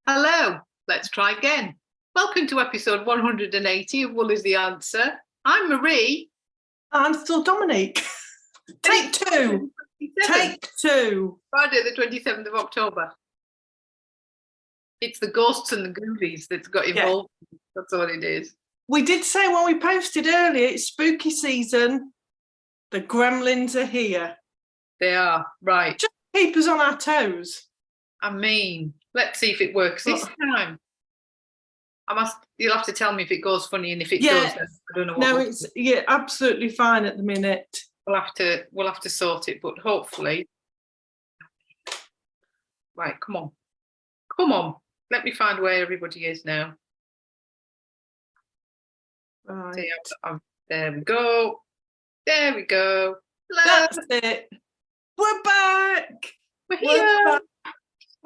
Hello, let's try again. Welcome to episode 180 of Wool is the Answer. I'm Marie. I'm still Dominique. Take two. Take two. Friday the 27th of October. It's the ghosts and the ghoulies that's got involved. Yeah. That's all it is. We did say when we posted earlier, it's spooky season. The gremlins are here. They are, right. Just keep us on our toes. I mean, let's see if it works this time. You'll have to tell me if it goes funny, and if it does, I don't know what. No, it's absolutely fine at the minute. We'll have to sort it, but hopefully. Right, come on. Let me find where everybody is now. Right. See, there we go. Hello. That's it. We're back. We're here.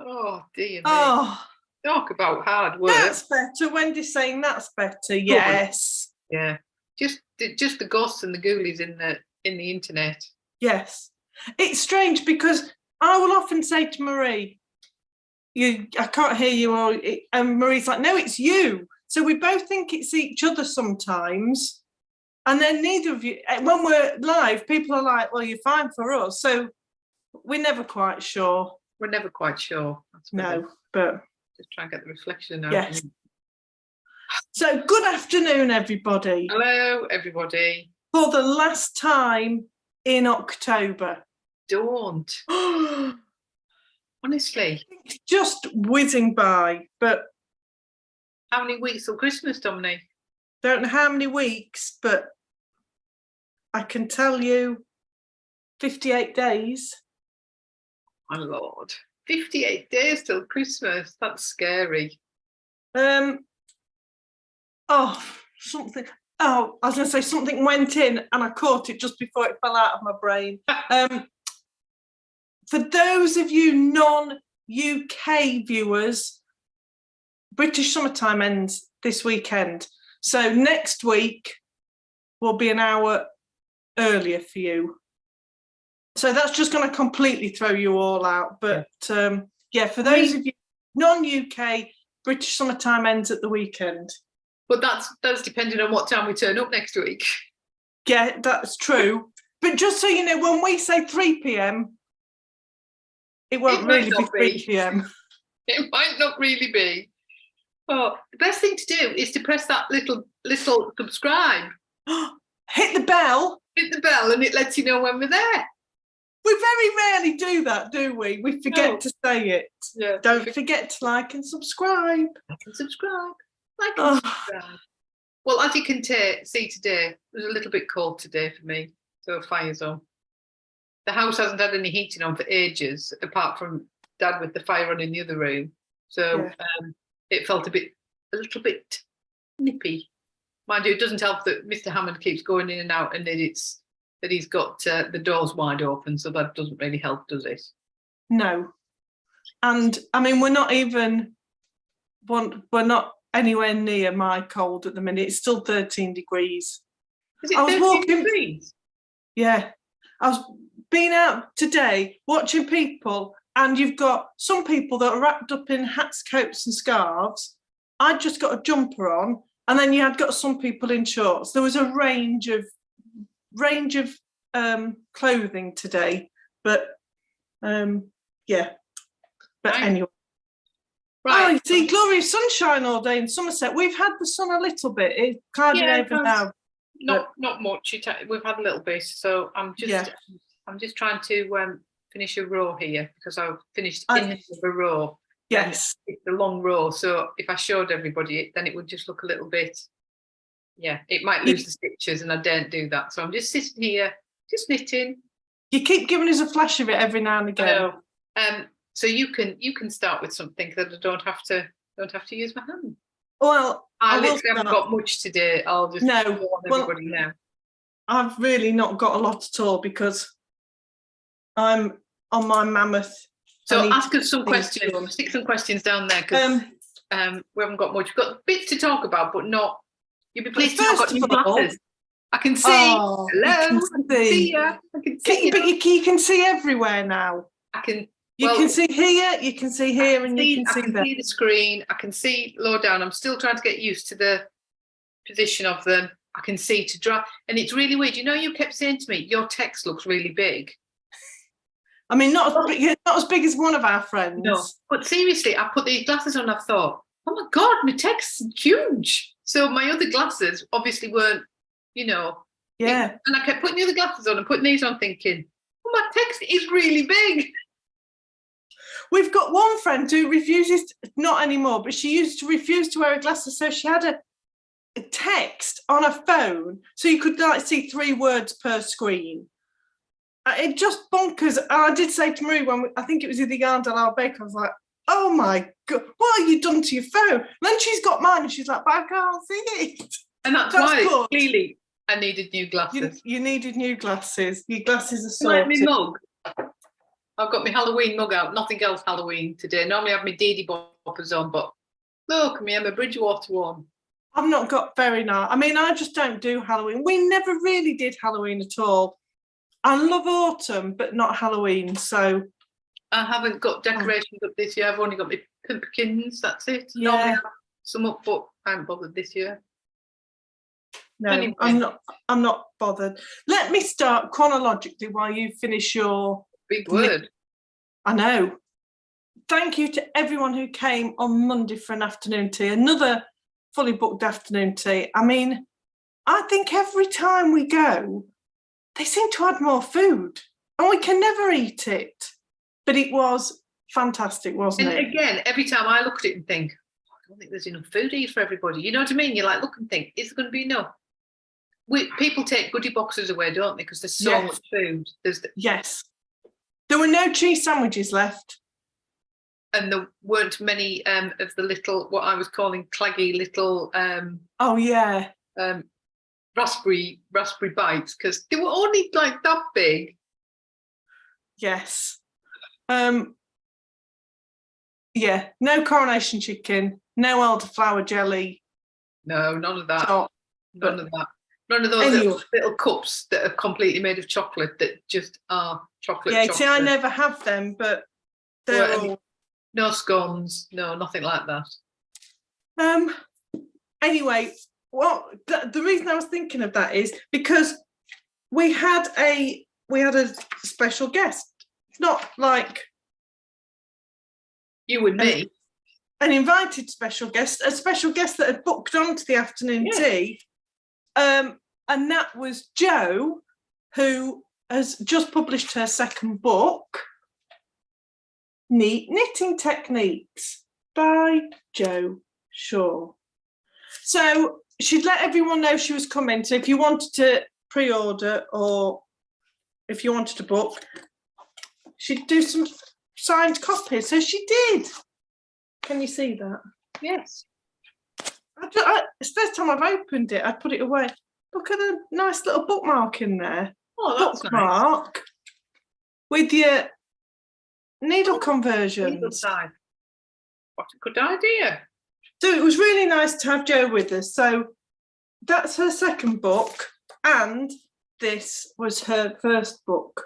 Oh dear me. Oh, talk about hard work. That's better. Wendy's saying that's better. Yes. Yeah. Just the ghosts and the ghoulies in the internet. Yes. It's strange because I will often say to Marie, I can't hear you, and Marie's like, no, it's you. So we both think it's each other sometimes. And then neither of you, when we're live, people are like, well, you're fine for us. So we're never quite sure. We're never quite sure. No, but just try and get the reflection out. Yes. So good afternoon, everybody. Hello, everybody. For the last time in October. Don't. Honestly. It's just whizzing by, but how many weeks till Christmas, Dominique? Don't know how many weeks, but I can tell you 58 days. My Lord. 58 days till Christmas. That's scary. I was going to say something went in and I caught it just before it fell out of my brain. For those of you non-UK viewers, British summertime ends this weekend. So next week will be an hour earlier for you. So that's just going to completely throw you all out. But for those of you non-UK, British summertime ends at the weekend. But that's depending on what time we turn up next week. Yeah, that's true. But just so you know, when we say 3 p.m, it won't really be 3 p.m. It might not really be. Oh, the best thing to do is to press that little subscribe. Hit the bell. Hit the bell and it lets you know when we're there. We very rarely do that, do we? We forget to say it. Yeah. Don't forget to like and subscribe. Like and subscribe. Subscribe. Well, as you can see today, it was a little bit cold today for me. So fire's on. The house hasn't had any heating on for ages, apart from Dad with the fire on in the other room. So it felt a little bit nippy. Mind you, it doesn't help that Mr. Hammond keeps going in and out, and that he's got the doors wide open, so that doesn't really help, does it? No. And I mean, we're not anywhere near my cold at the minute. It's still 13 degrees. Is it 13 degrees? Yeah. I was being out today watching people, and you've got some people that are wrapped up in hats, coats and scarves. I'd just got a jumper on, and then you had got some people in shorts. There was a range of clothing today, but anyway. Right. Oh, you see glorious sunshine all day in Somerset. We've had the sun a little bit. It's clouded over now. Not much. We've had a little bit, so I'm just trying to finish a row here because I've finished in a row. Yes, it's a long row, so if I showed everybody it, then it would just look a little bit. Yeah, it might lose the stitches, and I don't do that. So I'm just sitting here, just knitting. You keep giving us a flash of it every now and again. I know. So you can start with something that I don't have to use my hand. Well, I literally haven't got much today. I'll just warn everybody now. I've really not got a lot at all because I'm on my mammoth. So ask us some questions. Stick some questions down there because we haven't got much. We've got bits to talk about, but not. You'll be pleased to know I've got new glasses. I can see. Hello. I can see you. I can see you. But you can see everywhere now. I can. You can see here, you can see here, and you can see there. I can see the screen. I can see low down. I'm still trying to get used to the position of them. I can see to draw, and it's really weird. You know, you kept saying to me, your text looks really big. I mean, not as big as one of our friends. No, but seriously, I put these glasses on. I thought, oh my God, my text's huge. So my other glasses obviously weren't, you know. Yeah. And I kept putting the other glasses on and putting these on, thinking, oh, my text is really big. We've got one friend who refuses, not anymore, but she used to refuse to wear her glasses, so she had a text on her phone, so you could like see 3 words per screen. It just bonkers. And I did say to Marie when I think it was in the Undyed Baker, I was like, oh my God, what have you done to your phone? And then she's got mine and she's like, but I can't see it. And that's why good. Clearly I needed new glasses. You needed new glasses. Your glasses are sorted. Like my mug. I've got my Halloween mug out. Nothing else Halloween today. Normally I have my Dee boppers on, but look, me, I'm a Bridgewater one. I've not got very nice. I mean, I just don't do Halloween. We never really did Halloween at all. I love autumn, but not Halloween. So I haven't got decorations up this year. I've only got my pumpkins. That's it. Yeah. Normally I have some up, but I haven't bothered this year. No, anyway. I'm not bothered. Let me start chronologically while you finish your big word. I know. Thank you to everyone who came on Monday for an afternoon tea. Another fully booked afternoon tea. I mean, I think every time we go, they seem to add more food, and we can never eat it. But it was fantastic, wasn't it? And again, every time I look at it and think, oh, I don't think there's enough food here for everybody. You know what I mean? You like look and think, is there going to be enough? People take goodie boxes away, don't they? Because there's so much food. Yes. There were no cheese sandwiches left. And there weren't many of the little, what I was calling claggy little raspberry bites, because they were only like that big. Yes. Yeah, no coronation chicken, no elderflower jelly. No, none of that. None of that. None of those little cups that are completely made of chocolate that just are chocolate. Yeah, see, I never have them, but they're all... No scones, no, nothing like that. Anyway, well, the reason I was thinking of that is because we had a special guest, not like you and me, an invited special guest, a special guest that had booked onto the afternoon tea. And that was Jo, who has just published her second book, Neat Knitting Techniques by Jo Shaw. So she'd let everyone know she was coming. So if you wanted to pre-order or if you wanted to book, she'd do some signed copies. So she did. Can you see that? Yes. It's the first time I've opened it. I put it away. Look at the nice little bookmark in there. Oh, that's bookmark nice. With your needle conversions. Needle side. What a good idea. So it was really nice to have Jo with us. So that's her second book, and this was her first book.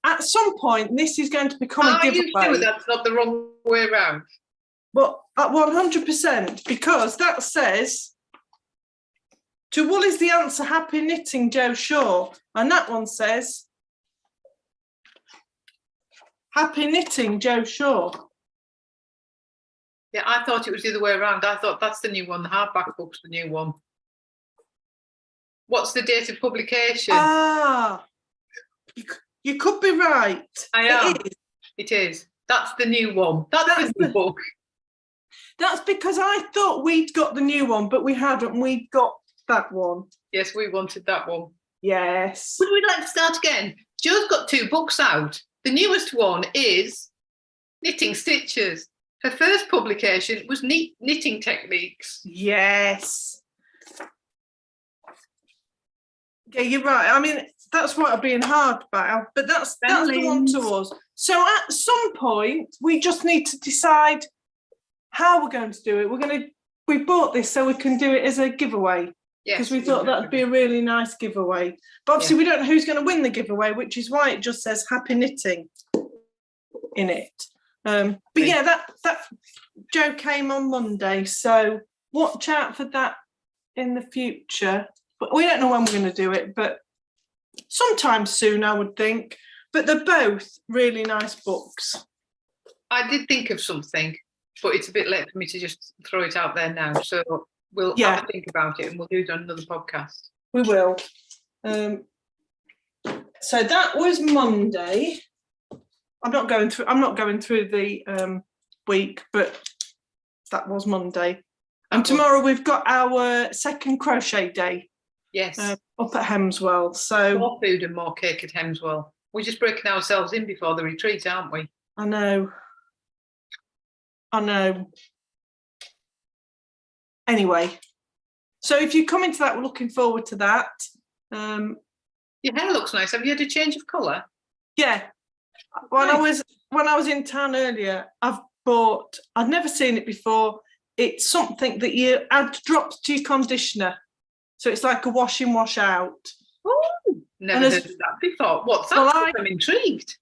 At some point, this is going to become a giveaway. Are you sure that's not the wrong way around? Well, at 100%, because that says, to Wool is the answer, happy knitting, Jo Shaw. And that one says, happy knitting, Jo Shaw. Yeah, I thought it was the other way around. I thought that's the new one. The hardback book's the new one. What's the date of publication? Ah, you could be right. I am. It is. That's the new one. That's the new book. That's because I thought we'd got the new one, but we hadn't. We'd got that one. Yes, we wanted that one. Yes. Would we like to start again? Jo's got 2 books out. The newest one is Knitting Stitches. Her first publication was Knitting Techniques. Yes. Yeah, you're right. I mean, that's what I'm being hard about, but that's the one to us. So at some point, we just need to decide how we're going to do it. We bought this so we can do it as a giveaway. Because we thought that'd be a really nice giveaway. But obviously we don't know who's going to win the giveaway, which is why it just says happy knitting. in it. But yeah, that Joe came on Monday, so watch out for that in the future. But we don't know when we're going to do it, but sometime soon, I would think. But they're both really nice books. I did think of something, but it's a bit late for me to just throw it out there now. So we'll have a think about it, and we'll do it on another podcast. We will. So that was Monday. I'm not going through the week, but that was Monday. And tomorrow we've got our second crochet day. Yes. Up at Hemswell. So more food and more cake at Hemswell. We're just breaking ourselves in before the retreat, aren't we? I know. Anyway, so if you come into that, we're looking forward to that. Your hair looks nice. Have you had a change of colour? Yeah. When I was in town earlier, I'd never seen it before. It's something that you add drops to your conditioner. So it's like a wash in, wash out. Oh, never heard of that before. What's that? Well, I'm intrigued.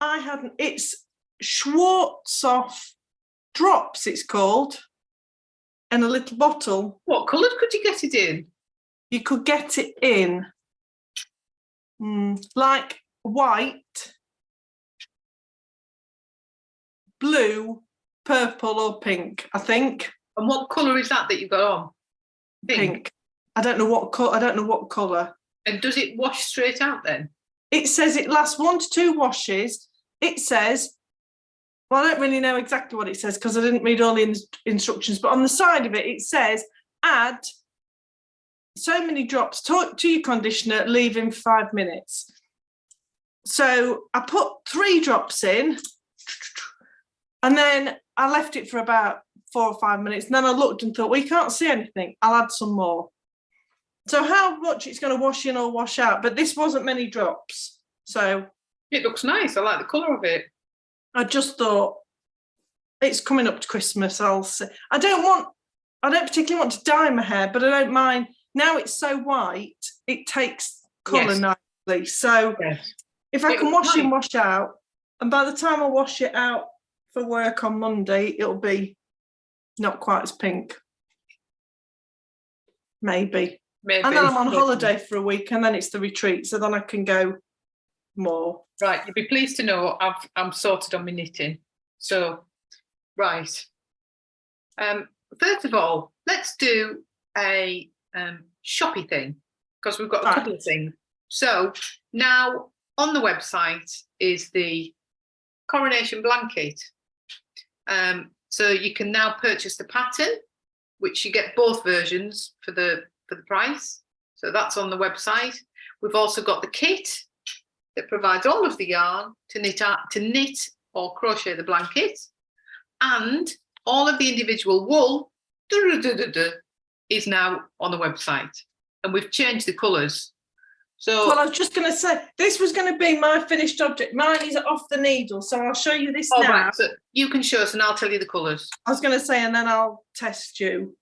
I hadn't. It's Schwarzkopf drops, it's called, in a little bottle. What colours could you get it in? You could get it in like white, blue, purple or pink, I think. And what colour is that you've got on? Pink. I don't know what colour. And does it wash straight out then? It says it lasts 1 to 2 washes. It says, well, I don't really know exactly what it says because I didn't read all the instructions, but on the side of it, it says add so many drops to your conditioner, leave in 5 minutes. So I put 3 drops in and then I left it for about 4 or 5 minutes. And then I looked and thought, well, you can't see anything. I'll add some more. So how much it's going to wash in or wash out, but this wasn't many drops. So it looks nice. I like the colour of it. I just thought it's coming up to Christmas. I'll see. I don't particularly want to dye my hair, but I don't mind. Now it's so white, it takes colour nicely. So if I can wash in, wash out, and by the time I wash it out for work on Monday, it'll be not quite as pink. Maybe. And then I'm on holiday for a week, and then it's the retreat, so then I can go more. Right, you'll be pleased to know I'm sorted on my knitting. So, right. First of all, let's do a shoppy thing, because we've got a couple of things. So now on the website is the coronation blanket. So you can now purchase the pattern, which you get both versions for the price. So that's on the website. We've also got the kit that provides all of the yarn to knit or crochet the blanket, and all of the individual wool is now on the website, and we've changed the colours. So, well, I was just going to say, this was going to be my finished object. Mine is off the needle, so I'll show you this now. Right, so you can show us and I'll tell you the colours. I was going to say, and then I'll test you.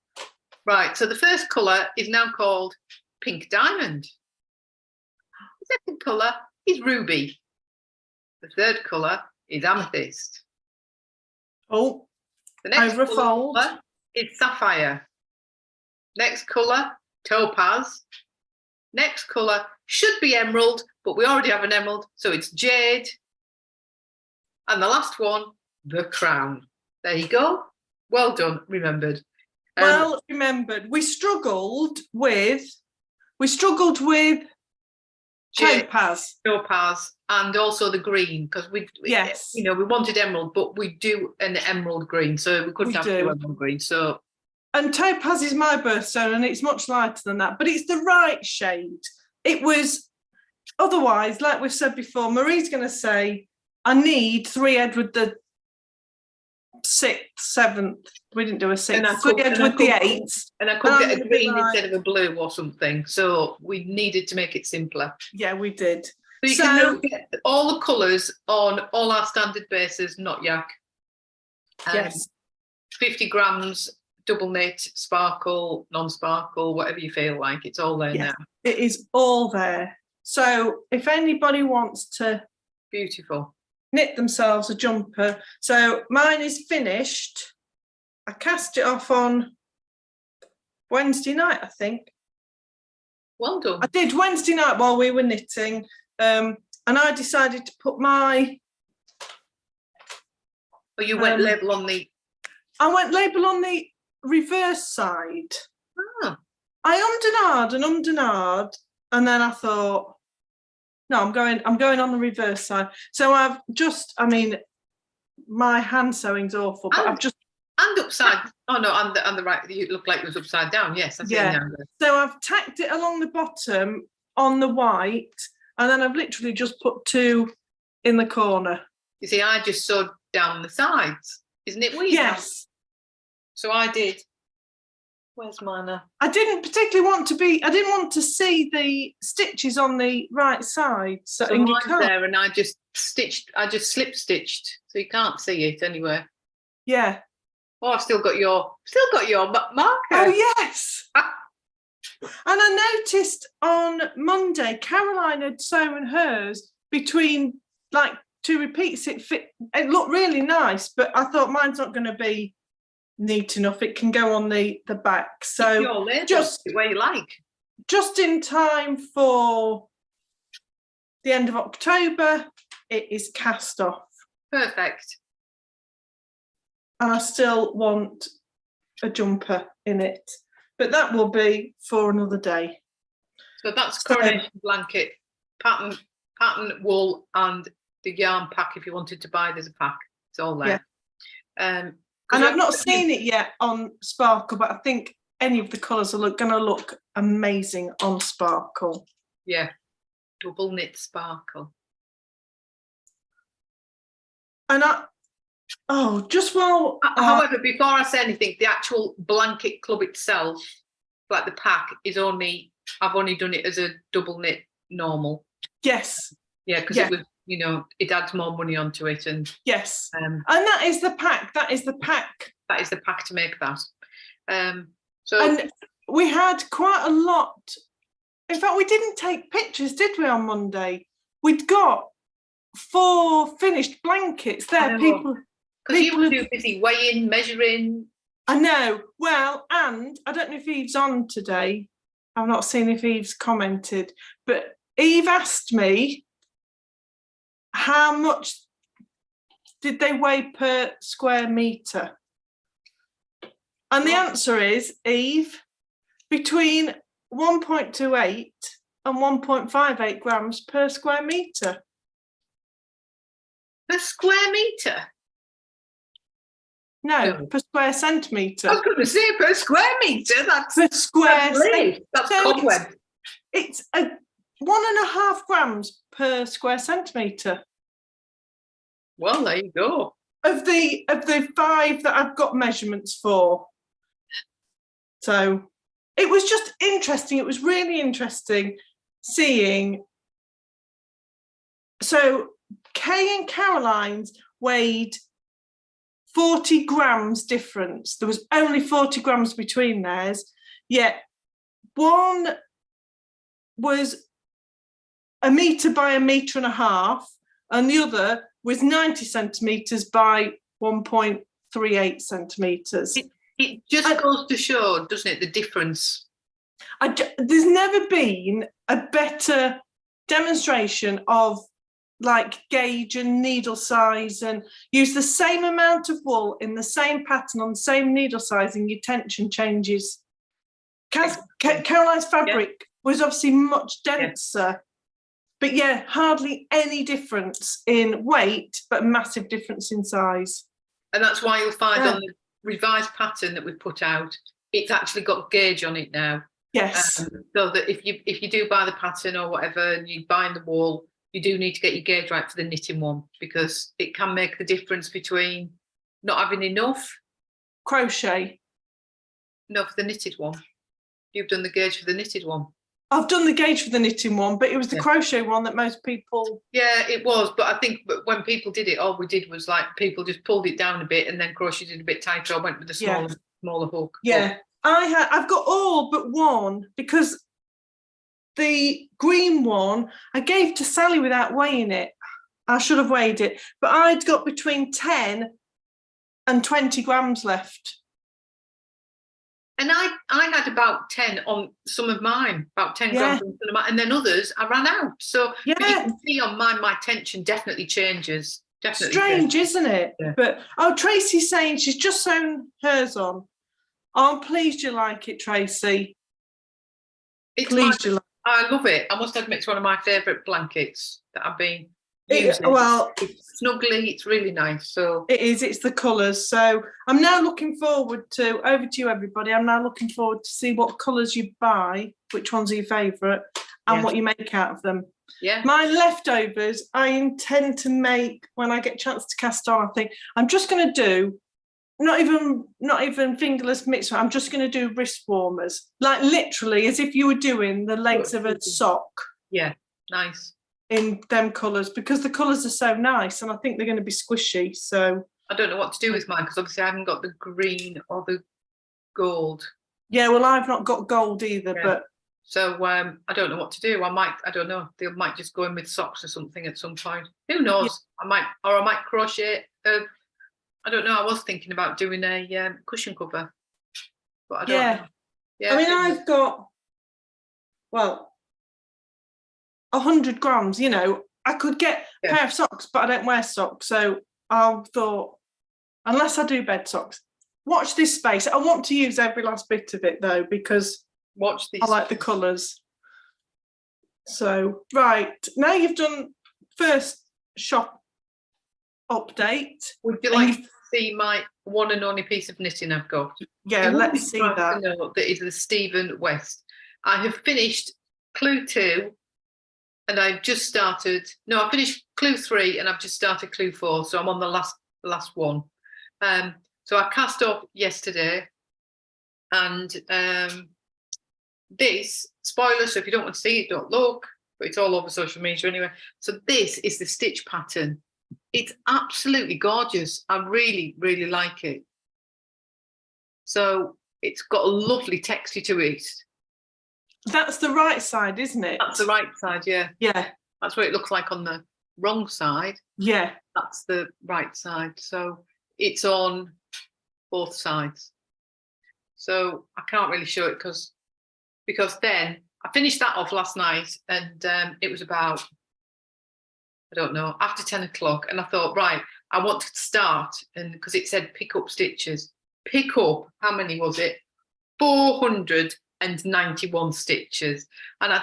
Right, so the first colour is now called Pink Diamond. The second colour is Ruby. The third colour is Amethyst. Oh, the next overfold colour is Sapphire. Next colour, Topaz. Next colour should be Emerald, but we already have an emerald, so it's Jade. And the last one, the Crown. There you go. Well done, remembered. Well remembered. We struggled with Topaz. Topaz, and also the green, because we wanted emerald, but we do an emerald green, so we couldn't have two emerald green. So, and Topaz is my birthstone, and it's much lighter than that, but it's the right shade. It was otherwise, like we've said before, Marie's going to say, I need 3 Edward the 6th, 7th. We didn't do a 6th. 3 Edward the 8th. And I could get a green instead of a blue or something. So we needed to make it simpler. Yeah, we did. So you can now get all the colours on all our standard bases, not yak. Yes. 50 grams, double knit, sparkle, non-sparkle, whatever you feel like. It's all there now. It is all there. So if anybody wants to... Beautiful. knit themselves a jumper. So mine is finished. I cast it off on Wednesday night, I think. Well done. I did Wednesday night while we were knitting, and I decided to put my... Oh, you went label on the... I went label on the reverse side. Oh. I ummed and ahed, and then I thought, no, I'm going on the reverse side. So I've just, I mean, my hand sewing's awful, but I've just... And upside, oh no, on the right, you look like it was upside down, yes. I see now. So I've tacked it along the bottom on the white, and then I've literally just put 2 in the corner. You see, I just sewed down the sides. Isn't it weird? Yes. So I did. Where's mine? I didn't particularly want to be, I didn't want to see the stitches on the right side. So mine's there, and I just slip stitched, so you can't see it anywhere. Yeah. Oh, I've still got your marker. Oh, yes. And I noticed on Monday, Caroline had sewn hers between like 2 repeats. It looked really nice, but I thought mine's not going to be neat enough. It can go on the back. So just the way you like. Just in time for the end of October, it is cast off. Perfect. And I still want a jumper in it, but that will be for another day. So that's coronation blanket, pattern wool, and the yarn pack. If you wanted to buy, there's a pack. It's all there. Yeah. And I've not seen it yet on Sparkle, but I think any of the colours are going to look amazing on Sparkle. Yeah, double knit Sparkle. And just while... however, before I say anything, the actual blanket club itself, like the pack, is only... I've only done it as a double knit normal. Yes. Yeah, because it was, you know, it adds more money onto it. And yes. And that is the pack. That is the pack. That is the pack to make that. And we had quite a lot. In fact, we didn't take pictures, did we, on Monday? We'd got 4 finished blankets there. People... Because you were too busy weighing, measuring. I know. Well, and I don't know if Eve's on today. I've not seen if Eve's commented, but Eve asked me how much did they weigh per square metre? And the answer is, Eve, between 1.28 and 1.58 grams per square metre. Per square metre? No, per square centimetre. I was going to say per square metre. That's per square centimetre. That's cobweb. It's 1.5 grams per square centimetre. Well, there you go. Of the 5 that I've got measurements for. So it was just interesting. It was really interesting seeing. So Kay and Caroline's weighed 40 grams difference. There was only 40 grams between theirs, yet one was 1 metre by 1.5 metres, and the other was 90 centimetres by 1.38 centimetres. It just goes to show, doesn't it, the difference? There's never been a better demonstration of like gauge and needle size, and use the same amount of wool in the same pattern on the same needle size, and your tension changes. Caroline's fabric was obviously much denser, but hardly any difference in weight, but massive difference in size. And that's why you'll find on the revised pattern that we put out, it's actually got gauge on it now. Yes. So that if you do buy the pattern or whatever, and you buy the wool, you do need to get your gauge right for the knitting one, because it can make the difference between not having enough crochet. No, for the knitted one. You've done the gauge for the knitted one. I've done the gauge for the knitting one, but it was the crochet one that most people... Yeah, it was. But I think when people did it, all we did was like people just pulled it down a bit and then crocheted a bit tighter. I went with the smaller hook. Yeah, I've got all but one, because the green one I gave to Sally without weighing it. I should have weighed it, but I'd got between 10 and 20 grams left. And I had about 10 on some of mine, about 10 grams on some of mine, and then others I ran out. So but you can see on mine, my tension definitely changes. Definitely strange, changes. Isn't it? Yeah. But Tracy's saying she's just sewn hers on. I'm pleased you like it, Tracy. I love it. I must admit, it's one of my favourite blankets that I've been using. It's snuggly, it's really nice. So it is, it's the colours. So I'm now looking forward to, over to you everybody, I'm now looking forward to see what colours you buy, which ones are your favourite, and what you make out of them. Yeah. My leftovers, I intend to make when I get a chance to cast on. I think I'm just going to do not even fingerless mitts. I'm just going to do wrist warmers, like literally as if you were doing the length of a sock. Yeah, nice. In them colours, because the colours are so nice, and I think they're going to be squishy. So I don't know what to do with mine, because obviously I haven't got the green or the gold. Yeah, well, I've not got gold either, but so I don't know what to do. I don't know. They might just go in with socks or something at some point. Who knows? Yeah. I might crochet. I don't know. I was thinking about doing a cushion cover, but I don't know. Yeah. I mean, I've got 100 grams. You know, I could get a pair of socks, but I don't wear socks, so I thought, unless I do bed socks. Watch this space. I want to use every last bit of it though, because I like the colours. So right now you've done first shop update. Would you like to see my one and only piece of knitting I've got? Yeah, let's see that. That is the Stephen West. I have finished clue 2 and I've just started. No, I finished clue 3 and I've just started clue 4. So I'm on the last one. So I cast off yesterday, and this spoiler. So if you don't want to see it, don't look. But it's all over social media anyway. So this is the stitch pattern. It's absolutely gorgeous. I really, really like it. So it's got a lovely texture to it. That's the right side, isn't it? That's the right side, yeah. Yeah. That's what it looks like on the wrong side. Yeah. That's the right side. So it's on both sides. So I can't really show it because then I finished that off last night, and it was about, I don't know, after 10 o'clock, and I thought, right, I want to start, and because it said pick up stitches. Pick up, how many was it? 491 stitches. And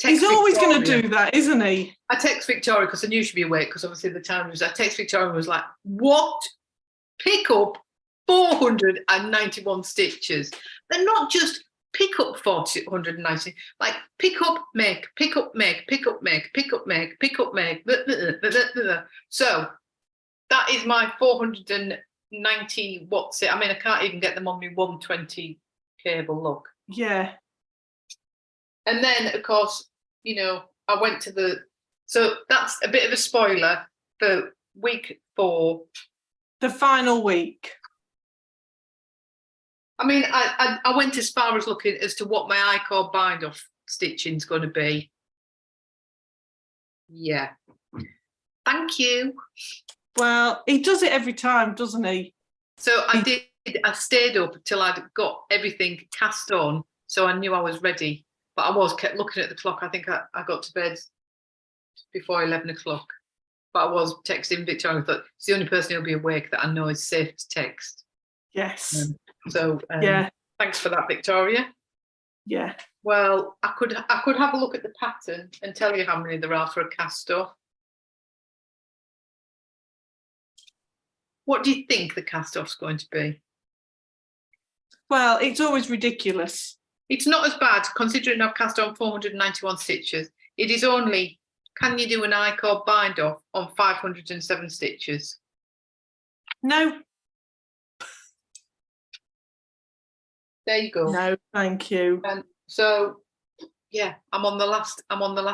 he's always going to do that, isn't he? I text Victoria because I knew she'd be awake, because obviously the time was, I text Victoria and was like, what? Pick up 491 stitches. They're not just pick up 490, like pick up, make, pick up, make, pick up, make, pick up, make, pick up, make. So that is my 490, what's it? I mean, I can't even get them on my 120 cable, look. Yeah. And then, of course, you know, I went to so that's a bit of a spoiler for week 4. The final week. I mean, I went as far as looking as to what my I-cord bind off stitching is going to be. Yeah. Thank you. Well, he does it every time, doesn't he? So I stayed up till I'd got everything cast on, so I knew I was ready. But I kept looking at the clock. I think I got to bed before 11 o'clock. But I was texting Victoria. I thought it's the only person who'll be awake that I know is safe to text. Yes. Yeah. Thanks for that, Victoria. Yeah. Well, I could have a look at the pattern and tell you how many there are for a cast off. What do you think the cast off's going to be? Well, it's always ridiculous. It's not as bad, considering I've cast on 491 stitches. It is only, can you do an I-cord bind off on 507 stitches? No. There you go. No, thank you. So yeah, I'm on the last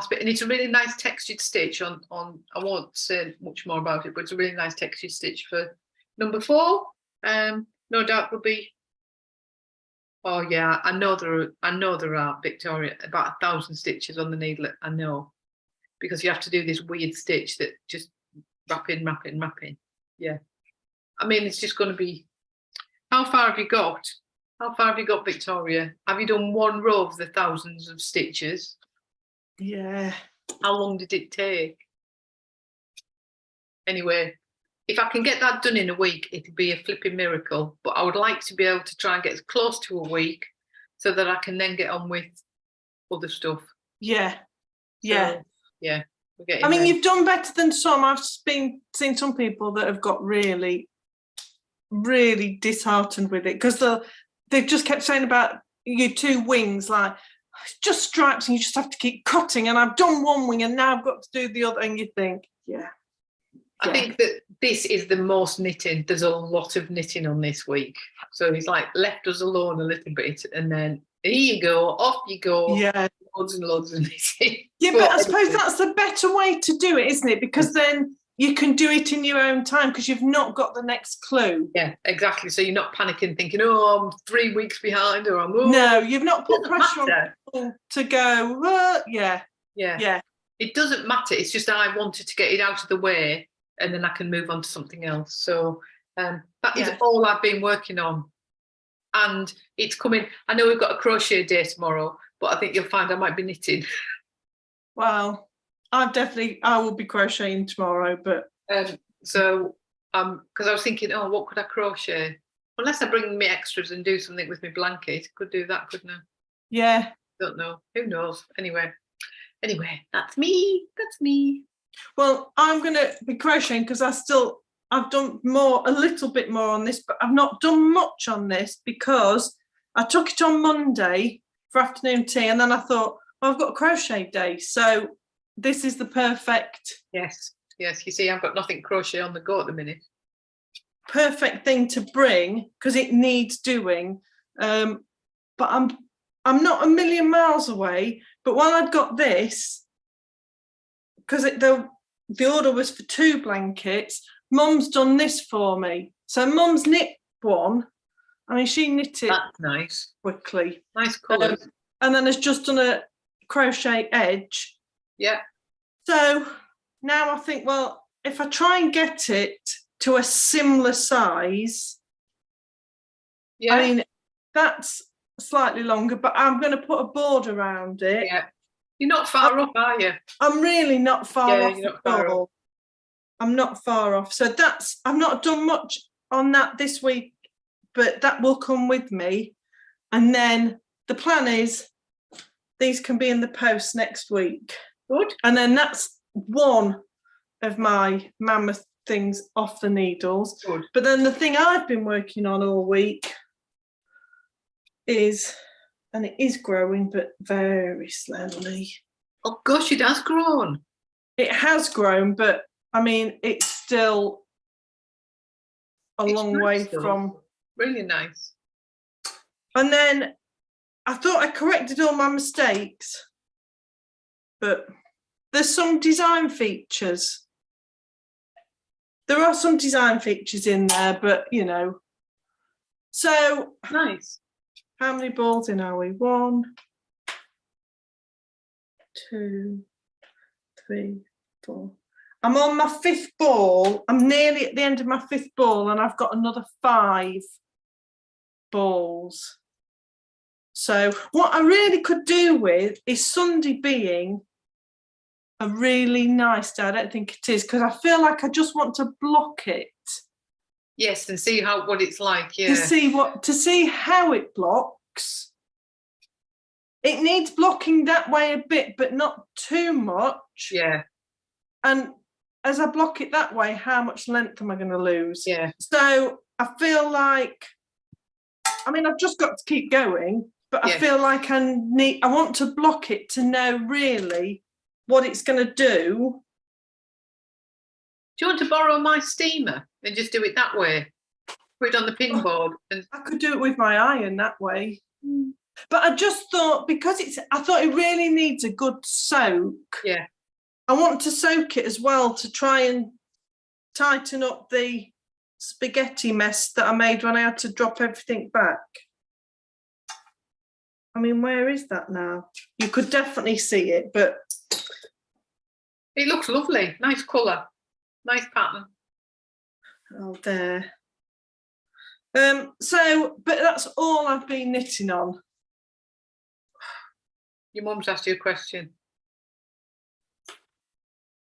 bit, and it's a really nice textured stitch on I won't say much more about it, but it's a really nice textured stitch for number 4. No doubt there'll be, oh yeah, I know there are, Victoria, about 1,000 stitches on the needle. I know. because you have to do this weird stitch that just wrapping. Yeah. I mean, it's just going to be, how far have you got? How far have you got, Victoria? Have you done one row of the thousands of stitches? Yeah. How long did it take? Anyway, if I can get that done in a week, it'll be a flipping miracle. But I would like to be able to try and get as close to a week so that I can then get on with other stuff. Yeah. So, yeah. We're getting I mean, there. you've done better than some. I've seen some people that have got really, really disheartened with it because they've just kept saying about your 2 wings, like, it's just stripes and you just have to keep cutting. And I've done one wing and now I've got to do the other. And you think, yeah. I think that this is the most knitting. There's a lot of knitting on this week. So he's like left us alone a little bit and then here you go, off you go. Yeah. Loads and loads of knitting. Yeah, but I suppose that's the better way to do it, isn't it? Because then you can do it in your own time because you've not got the next clue. Yeah, exactly. So you're not panicking thinking, oh, I'm 3 weeks behind or I'm... Oh. No, you've not put pressure on people to go, yeah. It doesn't matter. It's just I wanted to get it out of the way and then I can move on to something else. So that is all I've been working on. And it's coming. I know we've got a crochet day tomorrow, but I think you'll find I might be knitting. Well, I will be crocheting tomorrow, but because I was thinking, oh, what could I crochet? Unless I bring me extras and do something with my blanket, could do that, couldn't I? Yeah. Don't know. Who knows? Anyway, that's me. Well, I'm going to be crocheting because I've done a little bit more on this, but I've not done much on this because I took it on Monday for afternoon tea and then I thought, well, I've got a crochet day. So this is the perfect. Yes. You see, I've got nothing crochet on the go at the minute. Perfect thing to bring because it needs doing. But I'm not a million miles away. But while I'd got this, because the order was for 2 blankets, Mum's done this for me. So Mum's knit one. I mean, she knit it. That's nice. Quickly. Nice colours. And then has just done a crochet edge. Yeah. So now I think, well, if I try and get it to a similar size, yeah. I mean, that's slightly longer, but I'm going to put a board around it. Yeah. You're not far off, are you? I'm really not far off you're not at far all. off. I'm not far off. So I've not done much on that this week, but that will come with me. And then the plan is these can be in the post next week. Good. And then that's one of my mammoth things off the needles. Good. But then the thing I've been working on all week is, and it is growing, but very slowly. Oh gosh, it has grown. It has grown, but I mean, it's still a long way from. Really nice. And then I thought I corrected all my mistakes, but there's some design features. There are some design features in there, but you know. So nice. How many balls in are we? 1, 2, 3, 4. I'm on my 5th ball. I'm nearly at the end of my 5th ball and I've got another 5 balls. So what I really could do with is Sunday being a really nice day. I don't think it is because I feel like I just want to block it. Yes, and see what it's like, yeah. To see how it blocks. It needs blocking that way a bit, but not too much. Yeah. And as I block it that way, how much length am I going to lose? Yeah. So I feel like, I mean, I've just got to keep going, but I feel like I want to block it to know really what it's going to do. Do you want to borrow my steamer and just do it that way? Put it on the pin board. And I could do it with my iron that way. But I just thought, because I thought it really needs a good soak. Yeah. I want to soak it as well to try and tighten up the spaghetti mess that I made when I had to drop everything back. I mean, where is that now? You could definitely see it, but It looks lovely. Nice colour. Nice pattern. Oh, there. So, but that's all I've been knitting on. Your mum's asked you a question.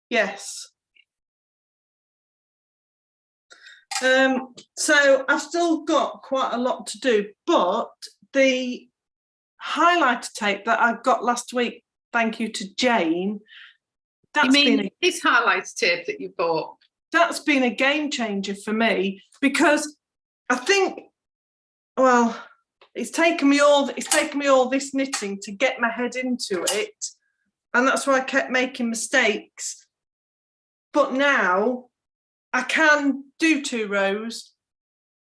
Yes. So I've still got quite a lot to do, but the highlighter tape that I got last week, thank you to Jane, You mean this highlights tape that you bought? That's been a game changer for me, because I think, well, it's taken me all this knitting to get my head into it, and that's why I kept making mistakes. But now I can do 2 rows,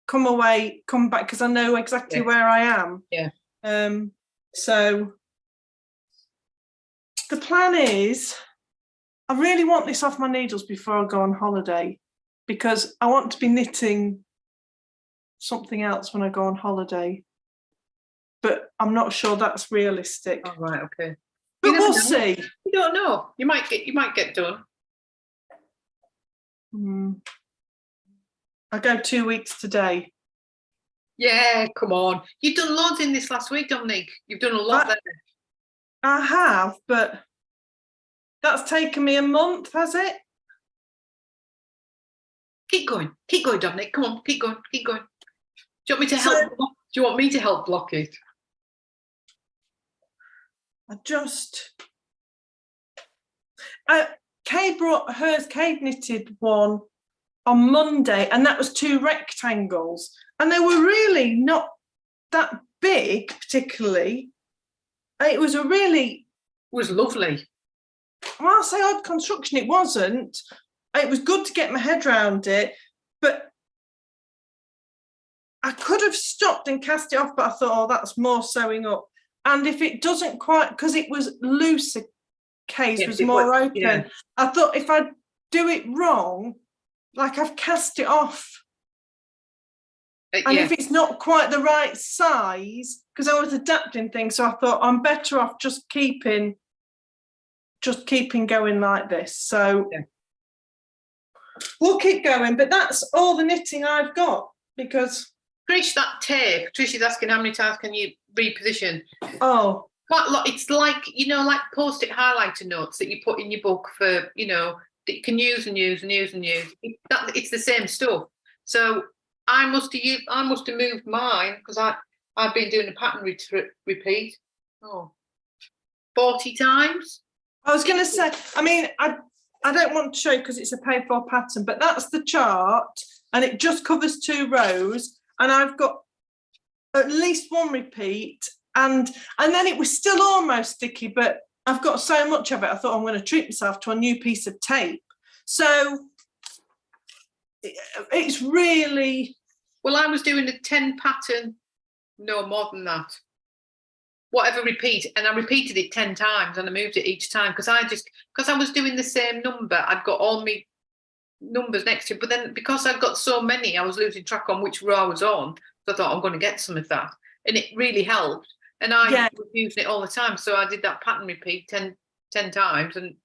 come away, come back, because I know exactly where I am. Yeah. So the plan is, I really want this off my needles before I go on holiday, because I want to be knitting something else when I go on holiday. But I'm not sure that's realistic. Oh, right, okay. But we'll see. You don't know. You might get done. I go 2 weeks today. Yeah, come on. You've done loads in this last week, Dominique. You've done a lot there. I have, but that's taken me a month, has it? Keep going, Dominique. Come on, keep going. Do you want me to help? Do you want me to help block it? Kay brought hers. Kay knitted one on Monday, and that was 2 rectangles, and they were really not that big particularly. It was lovely. Well, I'll say odd construction. It wasn't. It was good to get my head around it, but I could have stopped and cast it off, but I thought, oh, that's more sewing up. And if it doesn't quite, because it was looser, Kay's was more open. Yeah. I thought if I do it wrong, like I've cast it off, and if it's not quite the right size, because I was adapting things, so I thought I'm better off just keeping going like this. So we'll keep going, but that's all the knitting I've got, because Trish, that tape, Trish is asking how many times can you reposition? Oh, quite a lot. It's like, like post-it highlighter notes that you put in your book for, that you can use and use and use and use. It's the same stuff. So I must have moved mine, because I've been doing a pattern repeat 40 times. I was going to say, I mean, I don't want to show you because it's a paid for pattern, but that's the chart, and it just covers 2 rows, and I've got at least 1 repeat, and then it was still almost sticky, but I've got so much of it, I thought I'm going to treat myself to a new piece of tape. So it's really... Well, I was doing a 10 pattern, no more than that. Whatever repeat, and I repeated it 10 times, and I moved it each time, because I was doing the same number. I'd got all my numbers next to it, but then because I'd got so many, I was losing track on which row I was on. So I thought I'm going to get some of that, and it really helped. And I was using it all the time, so I did that pattern repeat 10 times, and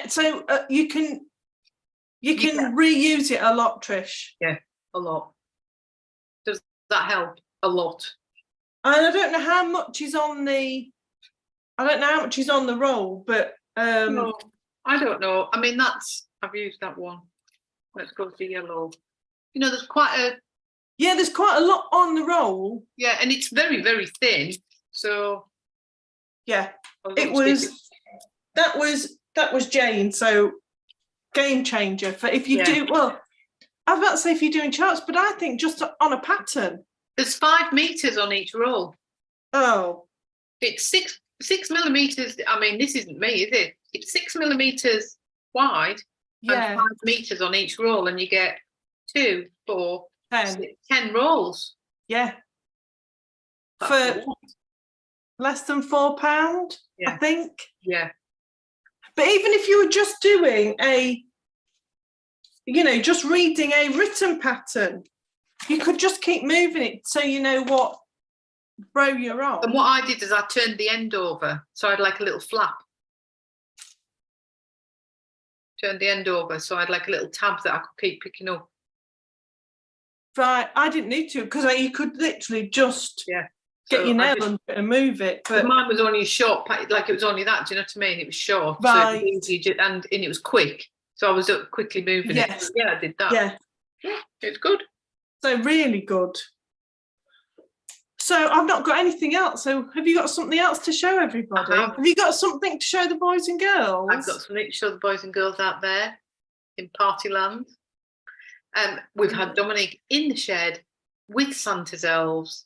So you can reuse it a lot, Trish. Yeah, a lot. Does that help? A lot. And I don't know how much is on the roll, but no, I don't know. I mean, I've used that one. Let's go to yellow. There's quite a lot on the roll. Yeah, and it's very, very thin. So yeah, that was Jane. So game changer for if you do well. I was about to say if you're doing charts, but I think just on a pattern. There's 5 meters on each roll. Oh. It's 6 millimeters. I mean, this isn't me, is it? It's 6 millimeters wide and 5 meters on each roll, and you get 2, 4, 10 rolls. Yeah. For less than £4, I think. Yeah. But even if you were just doing just reading a written pattern, you could just keep moving it so you know what row you're on. And what I did is I turned the end over, so I had like a little flap. turned the end over, so I had like a little tab that I could keep picking up. Right, I didn't need to because you could literally just get So your nail under it and move it. But mine was only a short, like it was only that. Do you know what I mean? It was short, so right. it was easy and it was quick. So I was quickly moving it. So yeah, I did that. Yeah, it's good. So really good. So I've not got anything else. So have you got something else to show everybody? Have you got something to show the boys and girls? I've got something to show the boys and girls out there in party land. We've had Dominique in the shed with Santa's elves,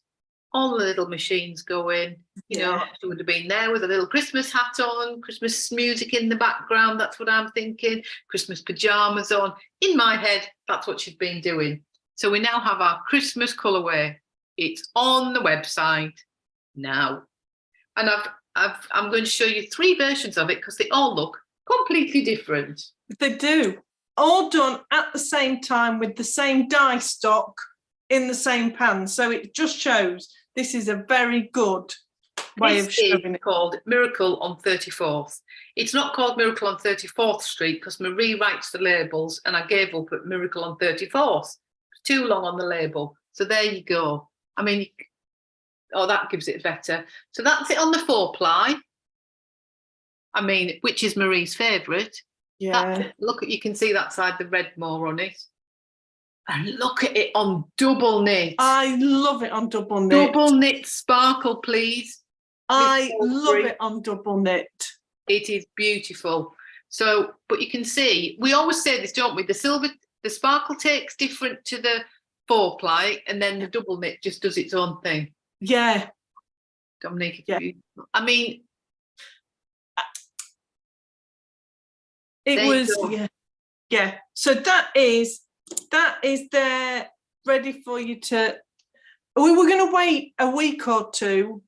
all the little machines going. You know, she would have been there with a little Christmas hat on, Christmas music in the background. That's what I'm thinking. Christmas pajamas on. In my head, that's what she's been doing. So we now have our Christmas colourway. It's on the website now, and I'm going to show you 3 versions of it because they all look completely different. They do. All done at the same time with the same dye stock in the same pan. So it just shows this is a very good way of showing it. It's called Miracle on 34th. It's not called Miracle on 34th Street because Marie writes the labels and I gave up at Miracle on 34th. It's too long on the label. So there you go. I mean, that gives it better. So that's it on the 4-ply. I mean, which is Marie's favourite. Yeah. Look, you can see that side, the red more on it. And look at it on double knit. I love it on double knit. Double knit sparkle, please. I love it on double knit. It is beautiful. So, but you can see, we always say this, don't we? The sparkle takes different to the 4-ply, and then the double knit just does its own thing. Yeah. Dominique, I mean, it was, yeah. So that is there ready for you to. We were going to wait a week or two.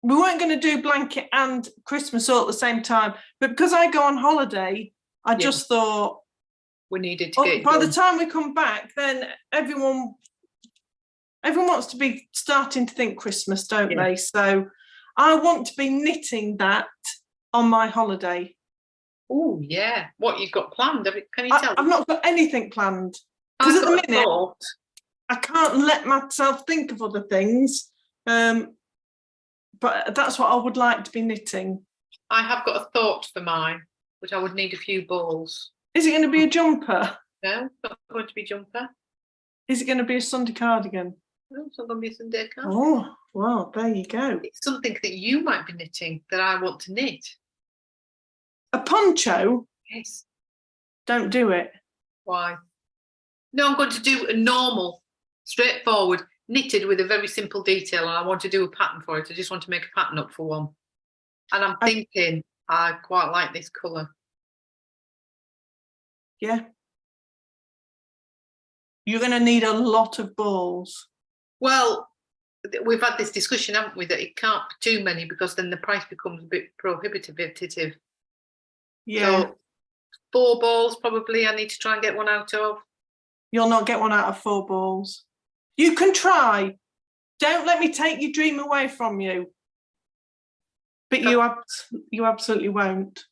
We weren't going to do blanket and Christmas all at the same time, but because I go on holiday, I just thought we needed to get by the time we come back, then everyone wants to be starting to think Christmas, don't they? So I want to be knitting that on my holiday. Oh yeah, what you've got planned? Can you tell? I've not got anything planned because at the minute I can't let myself think of other things. But that's what I would like to be knitting. I have got a thought for mine, but I would need a few balls. Is it going to be a jumper? No, it's not going to be a jumper. Is it going to be a Sunday cardigan? No, it's not going to be a Sunday cardigan. Oh, well, there you go. It's something that you might be knitting that I want to knit. A poncho? Yes. Don't do it. Why? No, I'm going to do a normal, straightforward, knitted with a very simple detail, and I want to do a pattern for it. I just want to make a pattern up for one. And I'm thinking I quite like this colour. Yeah. You're going to need a lot of balls. Well, we've had this discussion, haven't we, that it can't be too many because then the price becomes a bit prohibitive. Yeah. So 4 balls probably I need to try and get one out of. You'll not get one out of 4 balls. You can try. Don't let me take your dream away from you. But you absolutely won't.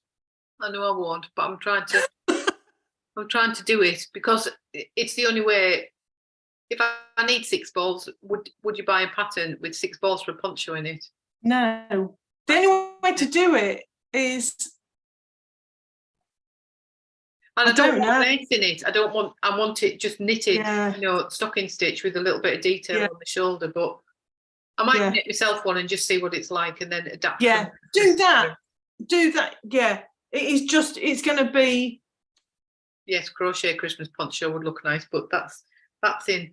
I know I won't, but I'm trying to do it because it's the only way. If I need 6 balls, would you buy a pattern with 6 balls for a poncho in it? No. The only way to do it is. And I don't want lace in it. I want it just knitted, stocking stitch with a little bit of detail on the shoulder. But I might knit myself one and just see what it's like and then adapt. Yeah, do that. Yeah, it's going to be. Yes, crochet Christmas poncho would look nice, but that's in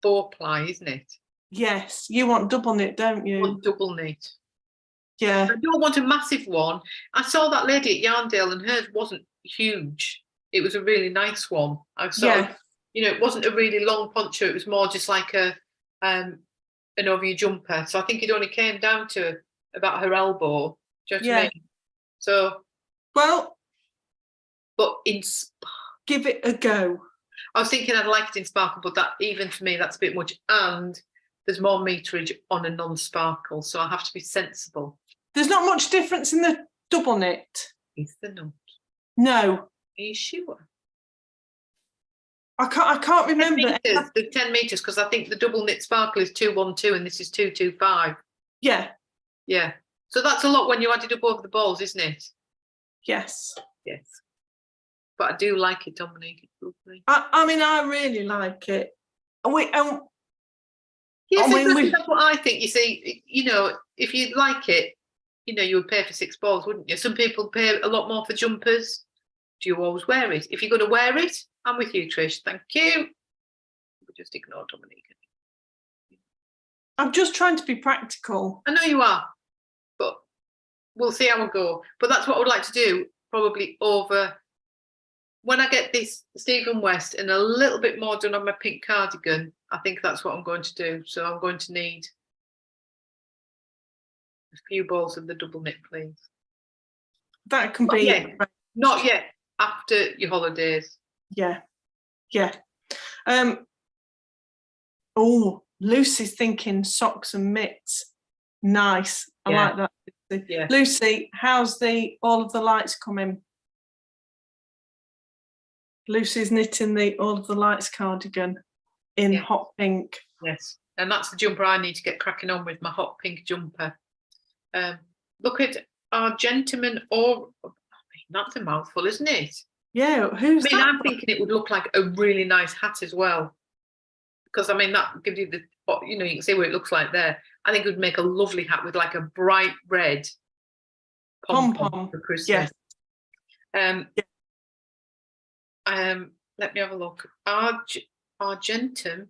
4-ply, isn't it? Yes, you want double knit, don't you? I want double knit. Yeah. I don't want a massive one. I saw that lady at Yarndale and hers wasn't huge. It was a really nice one. I saw, it wasn't a really long poncho. It was more just like an over your jumper. So I think it only came down to about her elbow. Do you know what I mean? So, well, but give it a go. I was thinking I'd like it in sparkle, but that even for me that's a bit much. And there's more meterage on a non-sparkle, so I have to be sensible. There's not much difference in the double knit. Is there not? No. you sure? I can't remember. 10 meters, the 10 meters, because I think the double knit sparkle is 212 and this is 225. Yeah. Yeah. So that's a lot when you add it up over the balls, isn't it? Yes. Yes. But I do like it, Dominique. It's lovely. I mean, I really like it. Yes, exactly. That's what I think. You see, you know, if you like it, you know, you would pay for 6 balls, wouldn't you? Some people pay a lot more for jumpers. Do you always wear it? If you're going to wear it, I'm with you, Trish. Thank you. We'll just ignore Dominique. I'm just trying to be practical. I know you are, but we'll see how we go. But that's what I would like to do, probably over when I get this Stephen West and a little bit more done on my pink cardigan. I think that's what I'm going to do. So I'm going to need a few balls of the double knit, please. That can be not yet. After your holidays. Yeah. Oh, Lucy's thinking socks and mitts. Nice. I like that. Yeah. Lucy, how's all of the lights coming? Lucy's knitting the all of the lights cardigan in hot pink. Yes, and that's the jumper I need to get cracking on with, my hot pink jumper. Look at our gentleman, or that's a mouthful, isn't it? Yeah, who's that? I'm thinking it would look like a really nice hat as well, because I mean that gives you the, you know, you can see what it looks like there. I think it would make a lovely hat with like a bright red pom-pom for Christmas. Yes. Let me have a look. Argentum.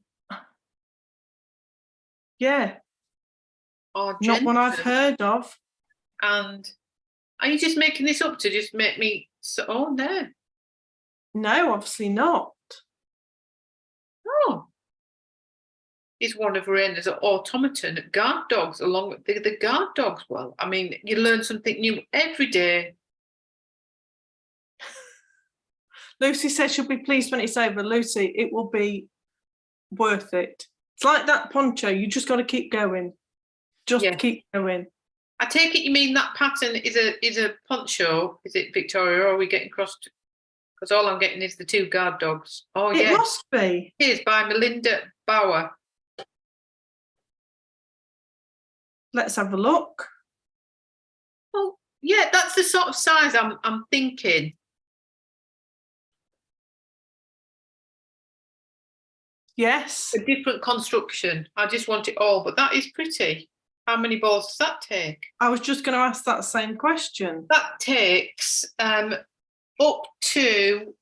Yeah. Argentum. Not one I've heard of. And are you just making this up to just make me so? Oh no. No, obviously not. Oh. Is one of Raina's automaton guard dogs along with the guard dogs. Well, I mean, you learn something new every day. Lucy says she'll be pleased when it's over. Lucy, it will be worth it. It's like that poncho. You just got to keep going. Keep going. I take it you mean that pattern is a poncho? Is it, Victoria, or are we getting crossed? Because all I'm getting is the 2 guard dogs. Oh, yeah. It must be. Here's by Melinda Bauer. Let's have a look. Oh, yeah, that's the sort of size I'm thinking. Yes. A different construction. I just want it all, but that is pretty. How many balls does that take? I was just going to ask that same question. That takes up to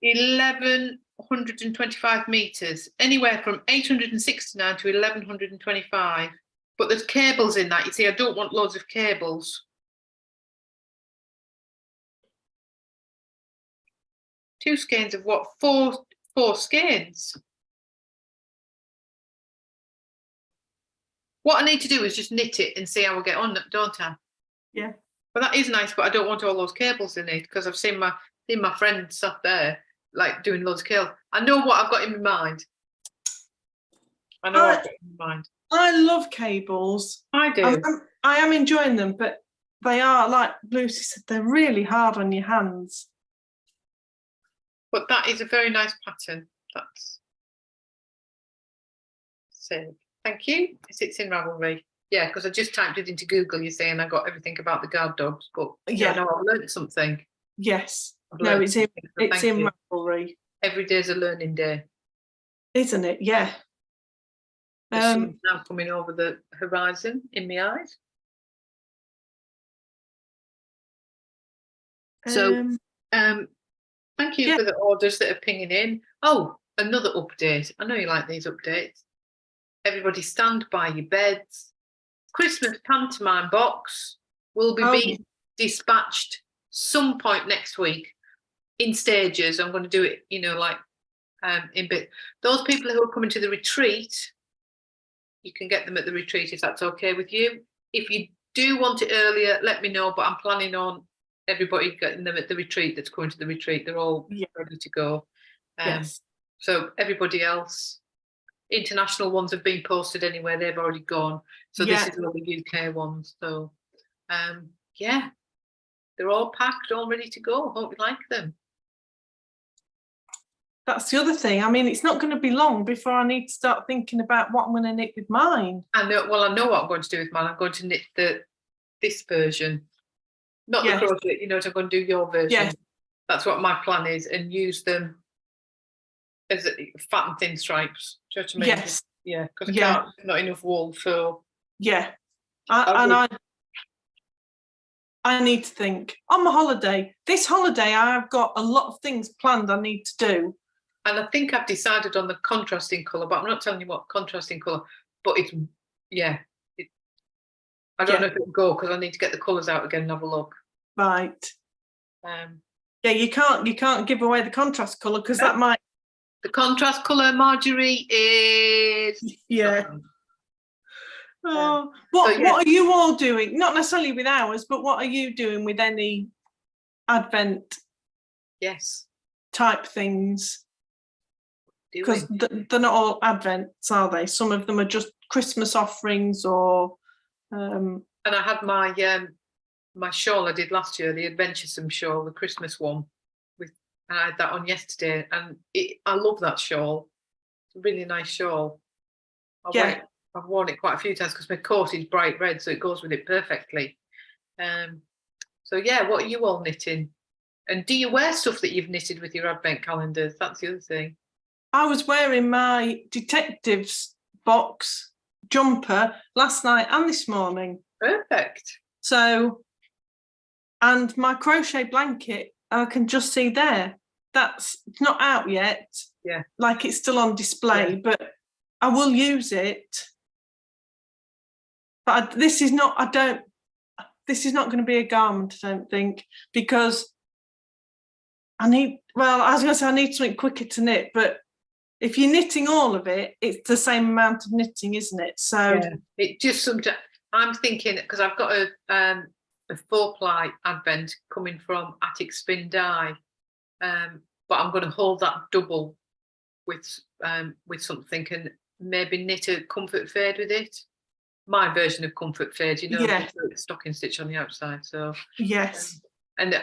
1,125 meters, anywhere from 869 to 1,125. But there's cables in that. You see, I don't want loads of cables. 2 skeins of what? 4 skeins. What I need to do is just knit it and see how we get on, don't I? Yeah. But that is nice, but I don't want all those cables in it, because I've seen my friend sat there like doing loads of cables. I know what I've got in my mind. I know what I've got in my mind. I love cables. I do. I am enjoying them, but they are, like Lucy said, they're really hard on your hands. But that is a very nice pattern. That's so. Thank you. It sits in Ravelry. Yeah, because I just typed it into Google, you see, and I got everything about the guard dogs. But yeah, no, I've learned something. Yes. No, it's in Ravelry. Every day's a learning day. Isn't it? Yeah. The sun's now coming over the horizon in my eyes. So thank you for the orders that are pinging in. Oh, another update. I know you like these updates. Everybody stand by your beds. Christmas pantomime box will be being dispatched some point next week in stages. I'm going to do it, you know, like in bit. Those people who are coming to the retreat, you can get them at the retreat if that's okay with you. If you do want it earlier, let me know, but I'm planning on everybody getting them at the retreat that's going to the retreat. They're all ready to go. Yes. So everybody else, international ones have been posted anyway, they've already gone. So this is all the UK ones. So yeah. they're all packed, all ready to go. Hope you like them. That's the other thing. I mean, it's not going to be long before I need to start thinking about what I'm going to knit with mine. I know what I'm going to do with mine. I'm going to knit this version, not Yes. the crochet. You know, I'm going to do your version. Yes. That's what my plan is, and use them as fat and thin stripes. Do you know what I mean? Yes. Yeah, because Yeah. there's not enough wool for. Yeah. I need to think. On my holiday, this holiday, I've got a lot of things planned I need to do. And I think I've decided on the contrasting colour, but I'm not telling you what contrasting colour. But it's, yeah. I don't know if it'll go because I need to get the colours out again and have a look. Right. Yeah, you can't give away the contrast colour because that might. The contrast colour, Marjorie, is. Yeah. Oh, what are you all doing? Not necessarily with ours, but what are you doing with any Advent type things? Because they're not all Advents, are they? Some of them are just Christmas offerings or. And I had my shawl I did last year, the Adventuresome shawl, the Christmas one. I had that on yesterday, and I love that shawl. It's a really nice shawl. I've worn it quite a few times because my coat is bright red, so it goes with it perfectly. So yeah, what are you all knitting? And do you wear stuff that you've knitted with your Advent calendars? That's the other thing. I was wearing my detectives box jumper last night and this morning. Perfect. So, and my crochet blanket, I can just see there. It's not out yet. Yeah. Like it's still on display, but I will use it. But this is not going to be a garment, I don't think, because I need something quicker to knit, but if you're knitting all of it, it's the same amount of knitting, isn't it? So it just sometimes I'm thinking, because I've got a 4-ply Advent coming from Attic Spin Dye, but I'm going to hold that double with something and maybe knit a comfort fade with it. My version of comfort fade, stocking stitch on the outside. So yes, I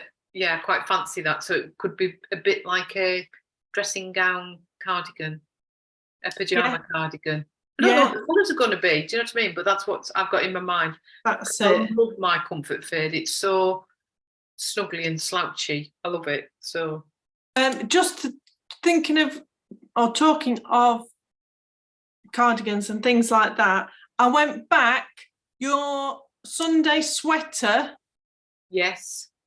quite fancy that. So it could be a bit like a dressing gown cardigan, a pajama cardigan. I don't know what the colours are going to be. Do you know what I mean? But that's what I've got in my mind. That's I it. love my comfort fade. It's so snuggly and slouchy. I love it. So, just thinking of or talking of cardigans and things like that, I went back. Your Sunday sweater,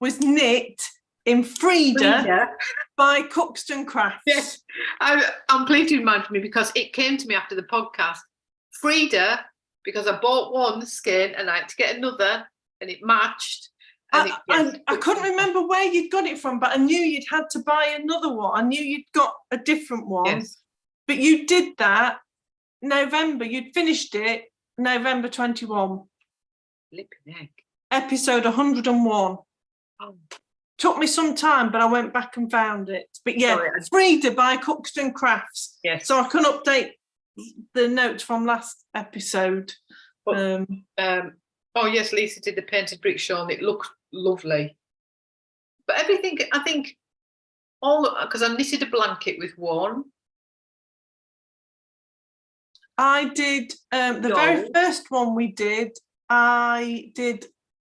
was knit in Frida by Cuxton Crafts. Yes, I'm pleased you reminded me because it came to me after the podcast. Frida, because I bought one skein and I had to get another, and it matched. And I couldn't remember where you'd got it from, but I knew you'd had to buy another one. I knew you'd got a different one. Yes. But you did that November. You'd finished it November 21. Flipping heck. Episode 101. Oh. Took me some time, but I went back and found it. But Frida by Cuxton Crafts. Yes. So I can update the notes from last episode. But, oh yes, Lisa did the painted brick shawl and it looked lovely. But everything, I think, because I knitted a blanket with one. I did the very first one we did. I did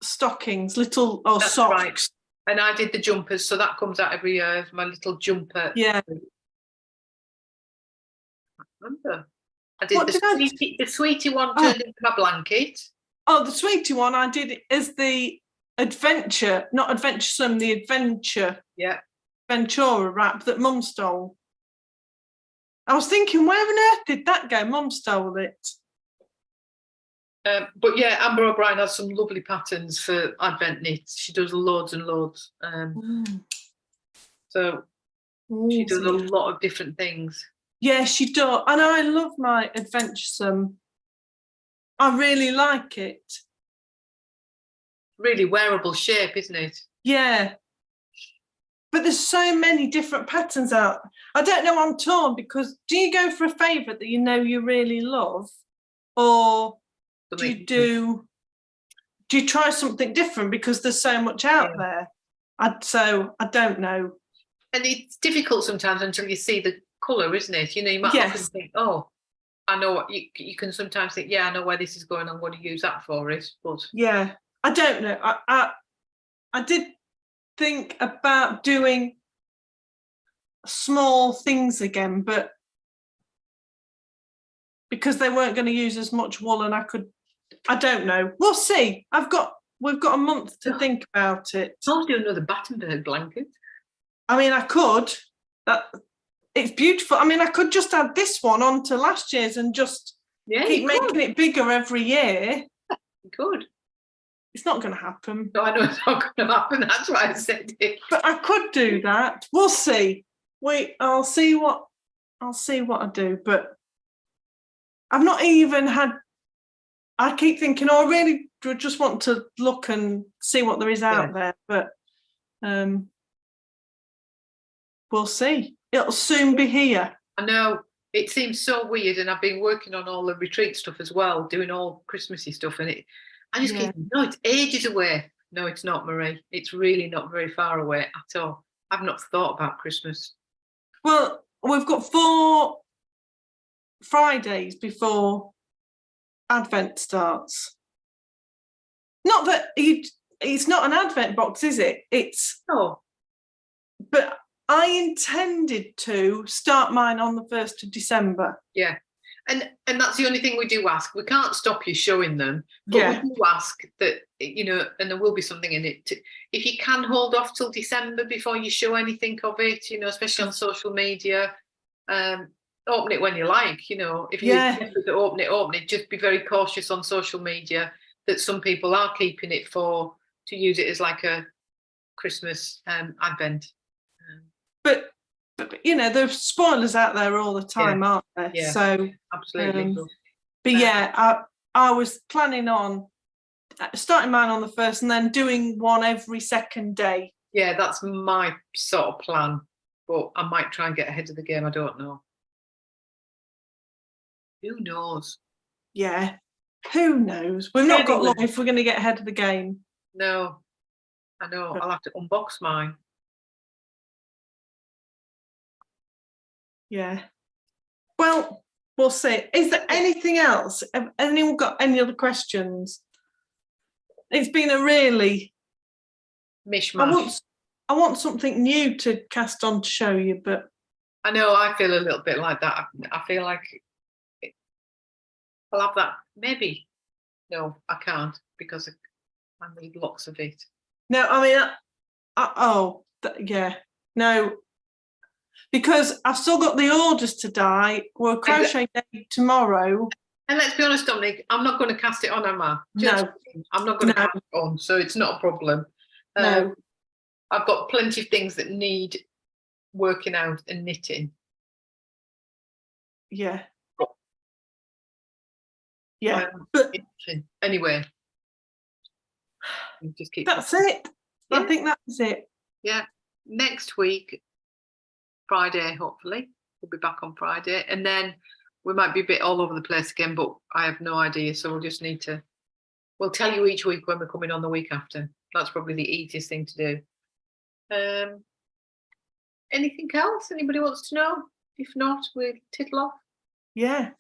stockings, socks. Right. And I did the jumpers, so that comes out every year. My little jumper. Yeah. I remember. I did the sweetie one turned into my blanket. Oh, the sweetie one I did as the adventure, not adventuresome, the adventure. Yeah. Ventura wrap that Mum stole. I was thinking, where on earth did that go? Mum stole it. But yeah, Amber O'Brien has some lovely patterns for Advent knits. She does loads and loads. So she does a lot of different things. Yeah, she does. And I love my adventuresome. I really like it. Really wearable shape, isn't it? Yeah. But there's so many different patterns out. I don't know, I'm torn because do you go for a favourite that you know you really love? Or do you do do you try something different because there's so much out there? So I don't know. And it's difficult sometimes until you see the colour, isn't it? You know, you might look and think, oh, I know what you can sometimes think, yeah, I know where this is going, I'm going to use that for it. But yeah, I don't know. I did think about doing small things again, but because they weren't going to use as much wool, and I don't know. We'll see. We've got a month to think about it. I'll do another Battenberg blanket. I mean, I could. It's beautiful. I mean, I could just add this one onto last year's and just keep making it bigger every year. You could. It's not going to happen. No, I know it's not going to happen. That's why I said it. But I could do that. We'll see. I'll see what I do. But I've not even had. I keep thinking, I really just want to look and see what there is out there. But we'll see. It'll soon be here. I know. It seems so weird, and I've been working on all the retreat stuff as well, doing all Christmassy stuff, and I just keep, no, it's ages away. No, it's not, Marie. It's really not very far away at all. I've not thought about Christmas. Well, we've got 4 Fridays before Advent starts. Not that it's not an Advent box, is it? No. But I intended to start mine on the 1st of December. Yeah. And that's the only thing we do ask. We can't stop you showing them, but we do ask that, you know, and there will be something in it. If you can hold off till December before you show anything of it, you know, especially on social media, open it when you like, you know. If you open it, just be very cautious on social media that some people are keeping it to use it as like a Christmas Advent. But you know, there's spoilers out there all the time, aren't there? Yeah, so absolutely. But I was planning on starting mine on the 1st and then doing one every second day. Yeah, that's my sort of plan, but I might try and get ahead of the game. I don't know. Who knows? Yeah. Who knows? We've not got long if we're going to get ahead of the game. No, I know. I'll have to unbox mine. Yeah. Well, we'll see. Is there anything else? Have anyone got any other questions? It's been a really mishmash. I want something new to cast on to show you, but I know I feel a little bit like that. I feel like I'll have that. Maybe. No, I can't because I need lots of it. No, I mean, no. Because I've still got the orders to dye. We're crochet day tomorrow. And let's be honest, Dominique, I'm not going to cast it on, am I? No. I'm not going to cast it on, so it's not a problem. No. I've got plenty of things that need working out and knitting. Yeah. Yeah. But anyway. Just keep that's it. Yeah. I think that's it. Yeah. Next week, Friday, hopefully. We'll be back on Friday. And then we might be a bit all over the place again, but I have no idea. So we'll just need to, we'll tell you each week when we're coming on the week after. That's probably the easiest thing to do. Anything else anybody wants to know? If not, we'll tittle off. Yeah.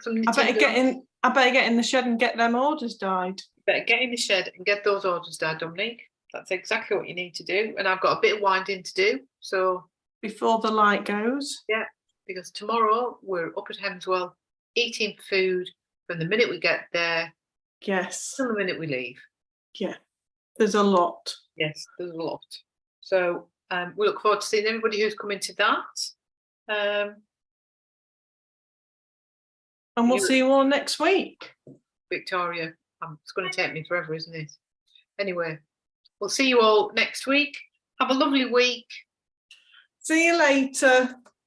I better get in the shed and get them orders dyed. You better get in the shed and get those orders dyed, Dominique. That's exactly what you need to do. And I've got a bit of winding to do. So before the light goes. Yeah, because tomorrow we're up at Hemswell eating food from the minute we get there. Yes. Till the minute we leave. Yeah. There's a lot. Yes, there's a lot. So we look forward to seeing everybody who's coming to that. And we'll see you all next week. Victoria, it's going to take me forever, isn't it? Anyway, we'll see you all next week. Have a lovely week. See you later.